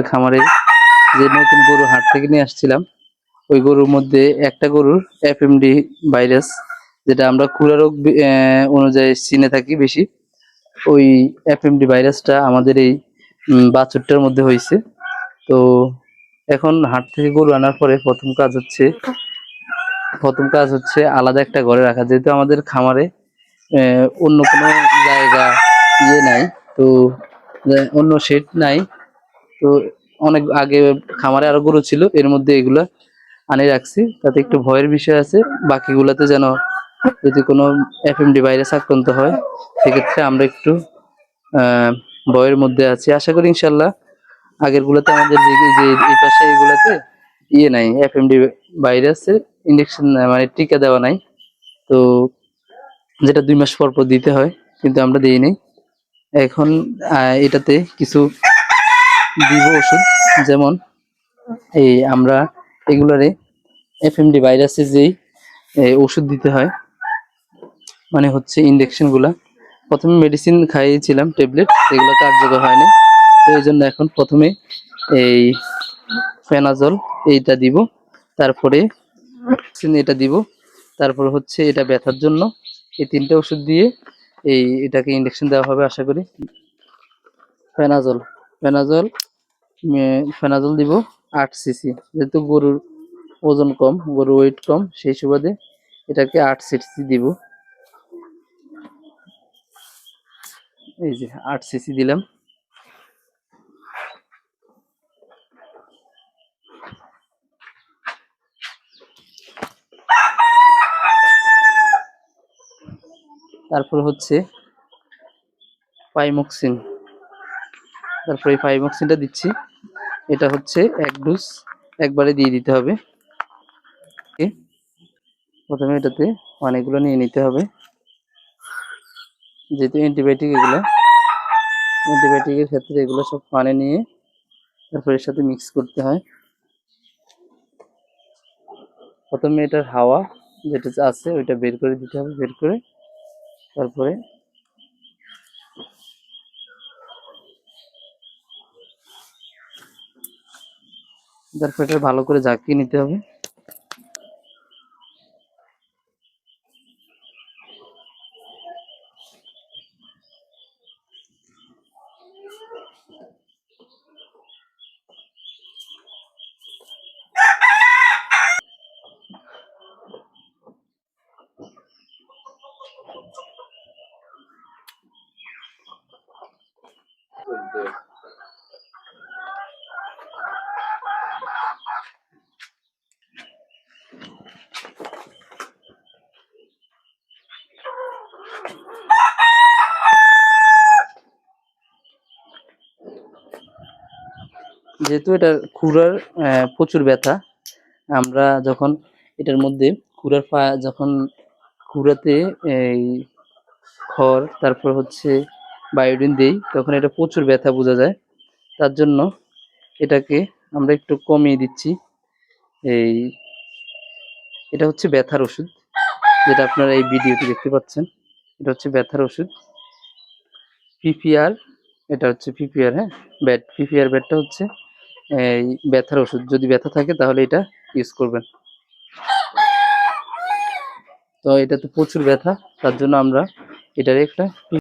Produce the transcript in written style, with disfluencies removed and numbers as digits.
খামারে যে নতুন গরু হাট থেকে নিয়ে আসছিলাম, ওই গরুর মধ্যে একটা গরুর এফএমডি ভাইরাস, যেটা আমরা খুরা রোগ অনুযায়ী চিনে থাকি বেশি, ওই এফএমডি ভাইরাসটা আমাদের এই বাছুরটার মধ্যে হয়েছে। তো এখন হাট থেকে গরু আনার পরে প্রথম কাজ হচ্ছে আলাদা একটা ঘরে রাখা, যেহেতু আমাদের খামারে অন্য কোনো জায়গা নাই, তো অন্য শেড নাই। তো অনেক আগে খামারে আরো গরু ছিল, এর মধ্যে এগুলা আনে রাখছি, তাতে একটু ভয়ের বিষয় আছে। বাকিগুলাতে যেন যদি কোনো এফএমডি ভাইরাস আক্রান্ত হয়, সেক্ষেত্রে আমরা একটু ভয়ের মধ্যে আছি। আশা করি ইনশাল্লাহ আগের গুলাতে আমাদের যে এই পাশে এগুলাতে নাই, এফএমডি ভাইরাসের ইনজেকশন মানে টিকা দেওয়া নাই। তো যেটা 2 মাস পর পর দিতে হয়, কিন্তু আমরা দিই নাই। এখন এটাতে কিছু দিব ওষুধ, যেমন এই আমরা এগুলারে এফএমডি ভাইরাসের যেই ওষুধ দিতে হয়, মানে হচ্ছে ইনজেকশন গুলা। প্রথমে মেডিসিন খাইয়েছিলাম ট্যাবলেট, এগুলো কার্যকর হয়নি। তো এই জন্য এখন প্রথমে এই ফেনাজল এইটা দিব, তারপরে এটা দিব, তারপর হচ্ছে এটা ব্যথার জন্য এই 3টে ওষুধ দিয়ে এটাকে ইনজেকশন দেওয়া হবে আশা করি। ফেনাজল ফেনাজল ফেনাজল দিব 8 সিসি, যেহেতু গরুর ওজন কম, গরুর ওয়েট কম, সেই সুবাদে এটাকে 8 সিসি দিব। এই যে 8 সিসি দিলাম। তারপর হচ্ছে পাইমক্সিন, তারপরে এই পাইমক্সিনটা দিচ্ছি। এটা হচ্ছে 1 ডোজ একবারে দিয়ে দিতে হবে। প্রথমে এটাতে পানিগুলো নিয়ে নিতে হবে, যেহেতু অ্যান্টিবায়োটিকের ক্ষেত্রে এগুলো সব পানি নিয়ে তারপরে এর সাথে মিক্স করতে হয়। প্রথমে এটার হাওয়া যেটা আছে ওইটা বের করে দিতে হবে, বের করে তারপরে এটা ভালো করে ঝাঁকিয়ে নিতে হবে। যেহেতু এটার খুরার প্রচুর ব্যথা, আমরা যখন এটার মধ্যে যখন খুরাতে এই খড় তারপর হচ্ছে বায়োডিন দেই, তখন এটা প্রচুর ব্যথা বোঝা যায়। তার জন্য এটাকে আমরা একটু কমিয়ে দিচ্ছি। এই এটা হচ্ছে ব্যথার ওষুধ, যেটা আপনারা এই ভিডিওতে দেখতে পাচ্ছেন। এটা হচ্ছে ব্যথার ওষুধ পিপিআর। এটা হচ্ছে পিপিআর, হ্যাঁ, পিপিআর ব্যাটটা হচ্ছে এই ব্যথার ওষুধ। যদি ব্যথা থাকে তাহলে এটা ইউজ করবেন। তো এটা তো প্রচুর ব্যথা, তার জন্য আমরা এটার একটা